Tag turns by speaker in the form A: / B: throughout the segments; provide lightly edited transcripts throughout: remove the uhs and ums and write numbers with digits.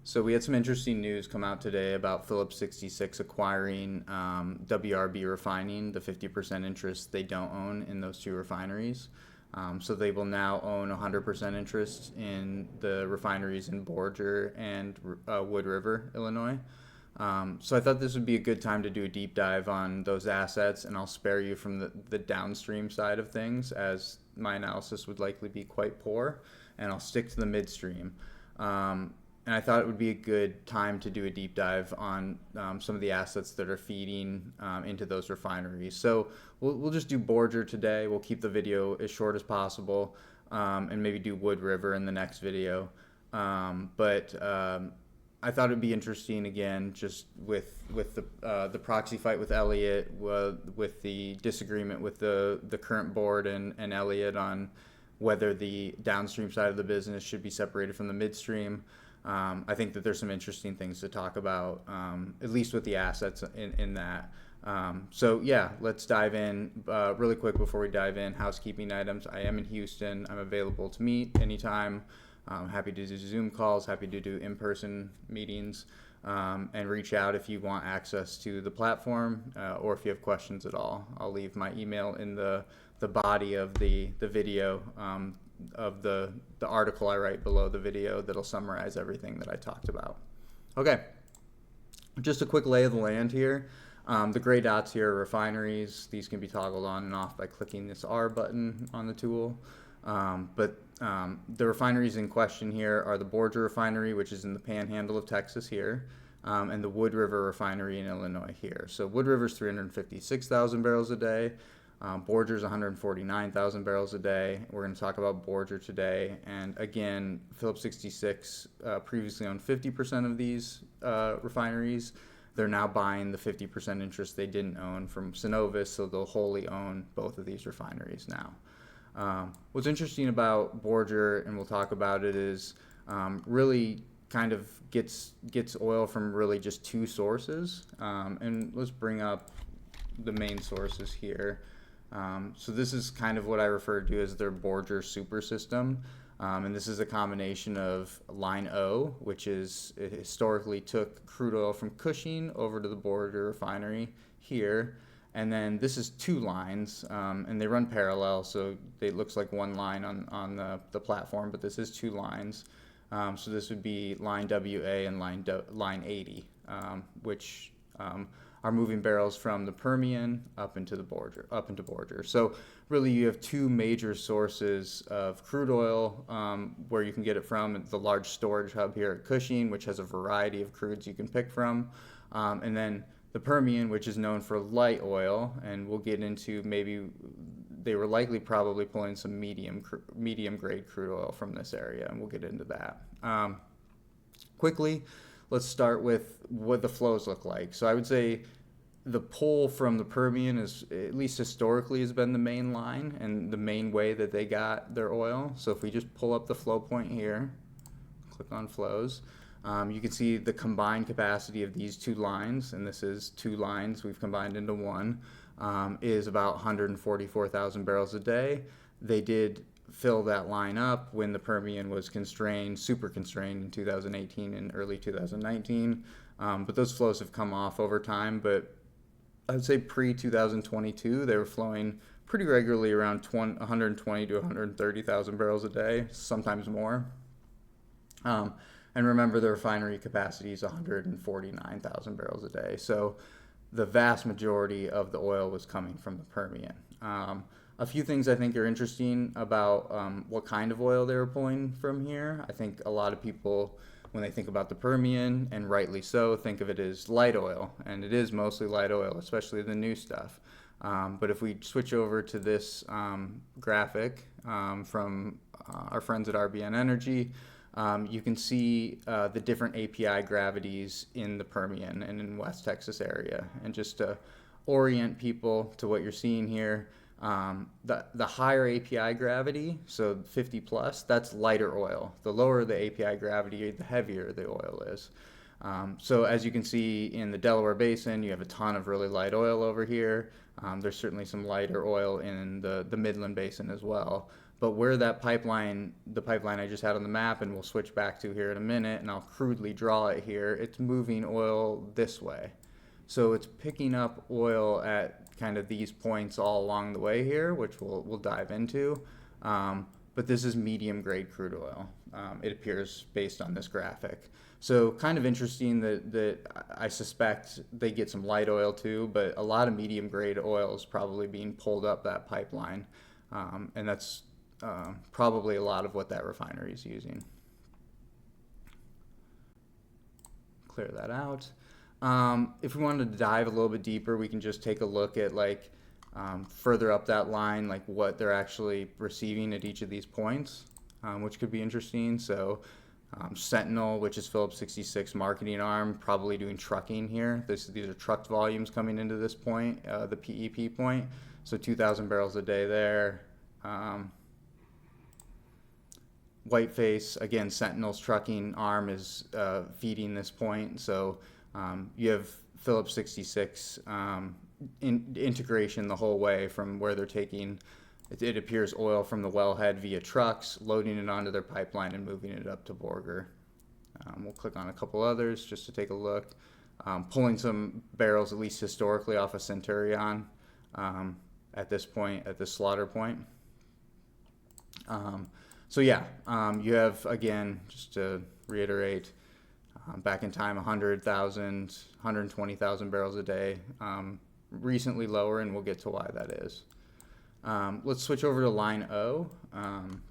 A: So we had some interesting news come out today about Phillips 66 acquiring WRB Refining, the 50% interest they don't own in those two refineries. So they will now own 100% interest in the refineries in Borger and Wood River, Illinois. So I thought this would be a good time to do a deep dive on those assets, and I'll spare you from the downstream side of things, as my analysis would likely be quite poor, and I'll stick to the midstream. And I thought it would be a good time to do a deep dive on some of the assets that are feeding into those refineries. So we'll just do Borger today. We'll keep the video as short as possible, and maybe do Wood River in the next video. But I thought it'd be interesting again, just with the proxy fight with Elliott, with the disagreement with the current board and Elliott on whether the downstream side of the business should be separated from the midstream. I think that there's some interesting things to talk about, at least with the assets in that. So yeah, let's dive in. Really quick before we dive in, housekeeping items. I am in Houston. I'm available to meet anytime. I'm happy to do Zoom calls, happy to do in-person meetings, and reach out if you want access to the platform, or if you have questions at all. I'll leave my email in the body of the video, of the article I write below the video that'll summarize everything that I talked about. Okay, just a quick lay of the land here. The gray dots here are refineries. These can be toggled on and off by clicking this R button on the tool. But the refineries in question here are the Borger Refinery, which is in the panhandle of Texas here, and the Wood River Refinery in Illinois here. So Wood River's 356,000 barrels a day. Borger's 149,000 barrels a day. We're going to talk about Borger today. And again, Phillips 66 previously owned 50% of these refineries. They're now buying the 50% interest they didn't own from Cenovus, so they'll wholly own both of these refineries now. What's interesting about Borger, and we'll talk about it, is really kind of gets oil from really just two sources. And let's bring up the main sources here. So this is kind of what I refer to as their Borger super system. And this is a combination of line O, which is, it historically took crude oil from Cushing over to the Borger refinery here. And then this is two lines, and they run parallel, so it looks like one line on the platform, but this is two lines. So this would be line WA and line 80, which are moving barrels from the Permian up into Borger. So really you have two major sources of crude oil where you can get it from. The large storage hub here at Cushing, which has a variety of crudes you can pick from. And then the Permian, which is known for light oil, and we'll get into, maybe they were likely probably pulling some medium grade crude oil from this area, and we'll get into that. Quickly, let's start with what the flows look like. So I would say the pull from the Permian is, at least historically, has been the main line and the main way that they got their oil. So if we just pull up the flow point here, click on flows, you can see the combined capacity of these two lines, and this is two lines we've combined into one, is about 144,000 barrels a day. They did fill that line up when the Permian was constrained, super constrained in 2018 and early 2019. But those flows have come off over time. But I would say pre-2022, they were flowing pretty regularly around 120 to 130,000 barrels a day, sometimes more. And remember, the refinery capacity is 149,000 barrels a day. So the vast majority of the oil was coming from the Permian. A few things I think are interesting about what kind of oil they were pulling from here. I think a lot of people, when they think about the Permian, and rightly so, think of it as light oil. And it is mostly light oil, especially the new stuff. But if we switch over to this graphic from our friends at RBN Energy, you can see the different API gravities in the Permian and in West Texas area. And just to orient people to what you're seeing here, the higher API gravity, so 50 plus, that's lighter oil. The lower the API gravity, the heavier the oil is. So as you can see in the Delaware Basin, you have a ton of really light oil over here. There's certainly some lighter oil in the Midland Basin as well. But where that pipeline, the pipeline I just had on the map, and we'll switch back to here in a minute, and I'll crudely draw it here, it's moving oil this way. So it's picking up oil at kind of these points all along the way here, which we'll dive into. But this is medium grade crude oil. It appears based on this graphic. So kind of interesting that I suspect they get some light oil too, but a lot of medium grade oil is probably being pulled up that pipeline. And that's probably a lot of what that refinery is using. Clear that out. If we wanted to dive a little bit deeper, we can just take a look at like further up that line, like what they're actually receiving at each of these points, which could be interesting. So Sentinel, which is Phillips 66 marketing arm, probably doing trucking here. These are trucked volumes coming into this point, the PEP point. So 2,000 barrels a day there. Whiteface, again, Sentinel's trucking arm is feeding this point. So you have Phillips 66 integration the whole way from where they're taking, it appears, oil from the wellhead via trucks, loading it onto their pipeline and moving it up to Borger. We'll click on a couple others just to take a look. Pulling some barrels, at least historically, off of Centurion at this point, at this slaughter point. So yeah, you have, again, just to reiterate, back in time, 100,000, 120,000 barrels a day, recently lower, and we'll get to why that is. Let's switch over to line O.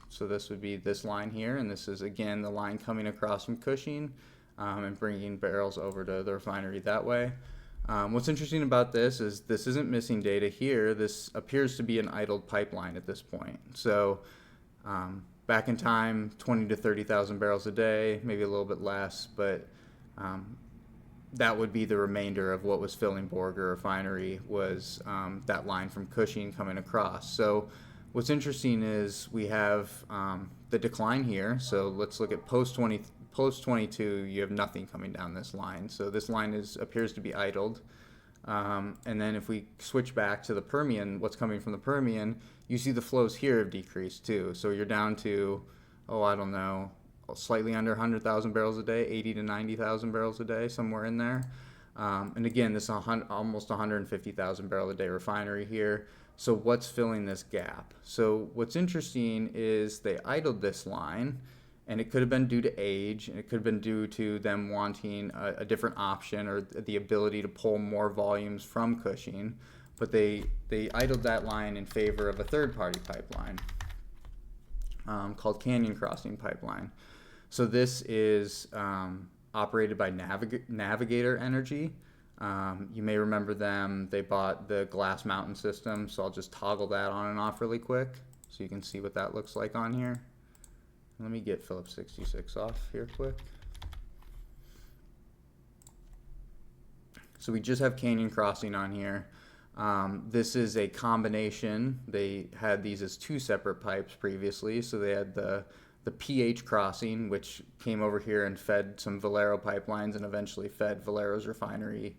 A: So this would be this line here, and this is, again, the line coming across from Cushing and bringing barrels over to the refinery that way. What's interesting about this isn't missing data here. This appears to be an idled pipeline at this point. So back in time, 20 to 30,000 barrels a day, maybe a little bit less, but that would be the remainder of what was filling Borger Refinery, was that line from Cushing coming across. So what's interesting is we have the decline here. So let's look at post 22, you have nothing coming down this line. So this line appears to be idled. And then if we switch back to the Permian, what's coming from the Permian, you see the flows here have decreased too. So you're down to, I don't know, slightly under 100,000 barrels a day, 80 to 90,000 barrels a day, somewhere in there. And again, this is almost 150,000 barrel a day refinery here. So what's filling this gap? So what's interesting is they idled this line, and it could have been due to age, and it could have been due to them wanting a different option or the ability to pull more volumes from Cushing. But they idled that line in favor of a third-party pipeline called Canyon Crossing Pipeline. So this is operated by Navigator Energy. You may remember them. They bought the Glass Mountain system, so I'll just toggle that on and off really quick so you can see what that looks like on here. Let me get Phillips 66 off here quick. So we just have Canyon Crossing on here. This is a combination. They had these as two separate pipes previously. So they had the PH crossing, which came over here and fed some Valero pipelines and eventually fed Valero's refinery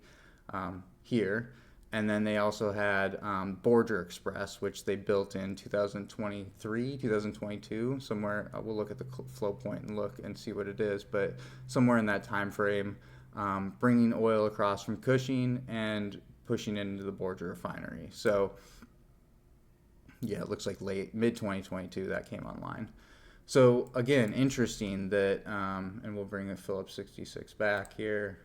A: here. And then they also had Borger Express, which they built in 2023, 2022, somewhere. We'll look at the flow point and look and see what it is, but somewhere in that time frame, bringing oil across from Cushing and pushing it into the Borger refinery. So yeah, it looks like mid-2022 that came online. So again, interesting that, and we'll bring the Phillips 66 back here.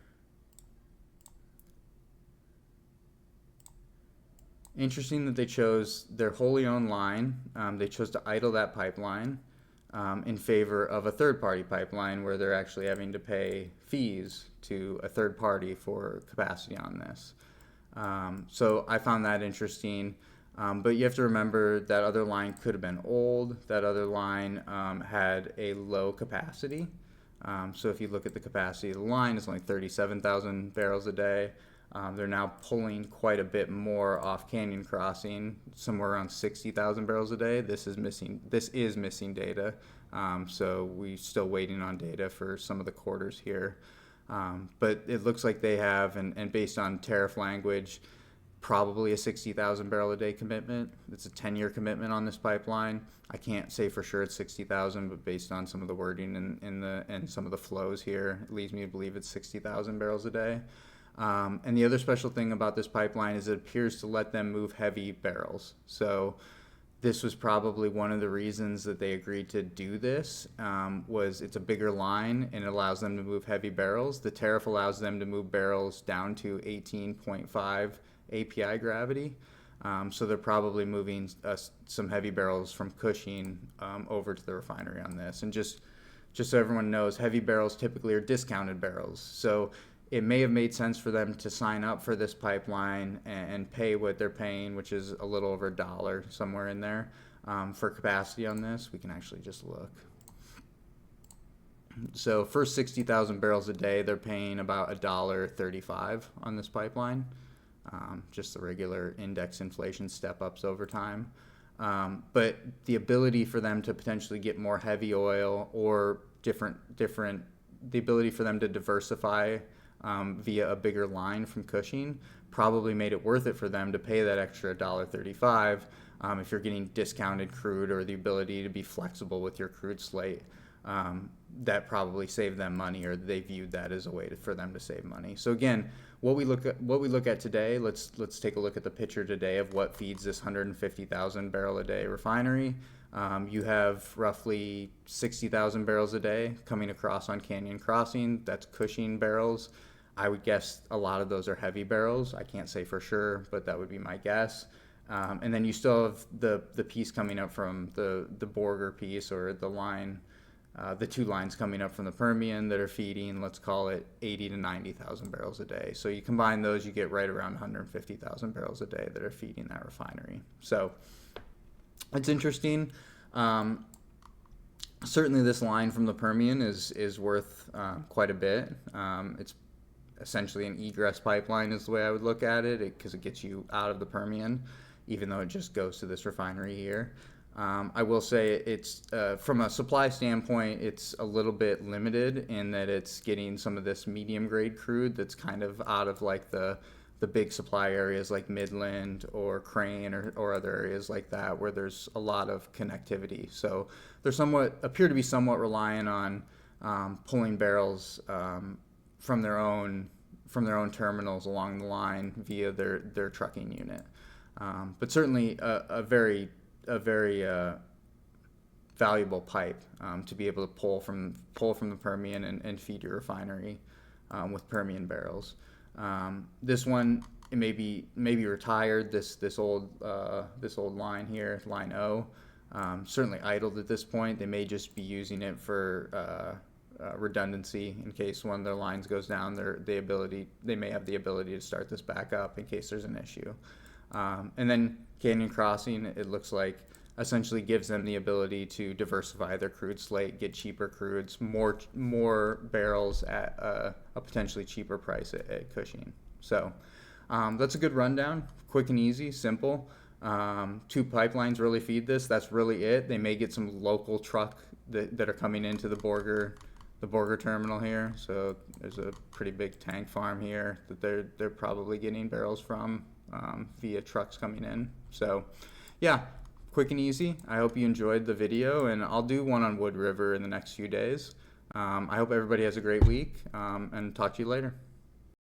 A: Interesting that they chose their wholly owned line. They chose to idle that pipeline in favor of a third-party pipeline where they're actually having to pay fees to a third party for capacity on this. So I found that interesting. But you have to remember that other line could have been old. That other line had a low capacity. So if you look at the capacity of the line, it's only 37,000 barrels a day. They're now pulling quite a bit more off Canyon Crossing, somewhere around 60,000 barrels a day. This is missing data. So we're still waiting on data for some of the quarters here. But it looks like they have, and based on tariff language, probably a 60,000 barrel a day commitment. It's a 10-year commitment on this pipeline. I can't say for sure it's 60,000, but based on some of the wording and some of the flows here, it leads me to believe it's 60,000 barrels a day. And the other special thing about this pipeline is it appears to let them move heavy barrels. So this was probably one of the reasons that they agreed to do this, was it's a bigger line and it allows them to move heavy barrels. The tariff allows them to move barrels down to 18.5 API gravity. So they're probably moving some heavy barrels from Cushing over to the refinery on this. And just so everyone knows, heavy barrels typically are discounted barrels. So it may have made sense for them to sign up for this pipeline and pay what they're paying, which is a little over $1 somewhere in there for capacity on this. We can actually just look. So for 60,000 barrels a day, they're paying about $1.35 on this pipeline. Just the regular index inflation step-ups over time. But the ability for them to potentially get more heavy oil or the ability for them to diversify via a bigger line from Cushing probably made it worth it for them to pay that extra $1.35 if you're getting discounted crude or the ability to be flexible with your crude slate. That probably saved them money, or they viewed that as a way for them to save money. So again, what we look at today, let's take a look at the picture today of what feeds this 150,000 barrel a day refinery. You have roughly 60,000 barrels a day coming across on Canyon Crossing. That's Cushing barrels. I would guess a lot of those are heavy barrels. I can't say for sure, but that would be my guess. And then you still have the piece coming up from the Borger piece, or the line, the two lines coming up from the Permian that are feeding, let's call it 80 to 90,000 barrels a day. So you combine those, you get right around 150,000 barrels a day that are feeding that refinery. So it's interesting. Certainly this line from the Permian is worth quite a bit. It's essentially an egress pipeline is the way I would look at it, because it gets you out of the Permian, even though it just goes to this refinery here. I will say it's from a supply standpoint, it's a little bit limited in that it's getting some of this medium grade crude that's kind of out of like the big supply areas like Midland or Crane or other areas like that where there's a lot of connectivity. So they're appear to be somewhat reliant on pulling barrels from their own terminals along the line via their trucking unit. But certainly a very valuable pipe to be able to pull from the Permian and feed your refinery with Permian barrels. This one, it may be retired. This old line here, line O, certainly idled at this point. They may just be using it for redundancy in case one of their lines goes down. They may have the ability to start this back up in case there's an issue. And then Canyon Crossing, it looks like, essentially gives them the ability to diversify their crude slate, get cheaper crudes, more barrels at a potentially cheaper price at Cushing. So that's a good rundown, quick and easy, simple. Two pipelines really feed this. That's really it. They may get some local truck that are coming into the Borger terminal here. So there's a pretty big tank farm here that they're probably getting barrels from via trucks coming in. So yeah, quick and easy. I hope you enjoyed the video, and I'll do one on Wood River in the next few days. I hope everybody has a great week, and talk to you later.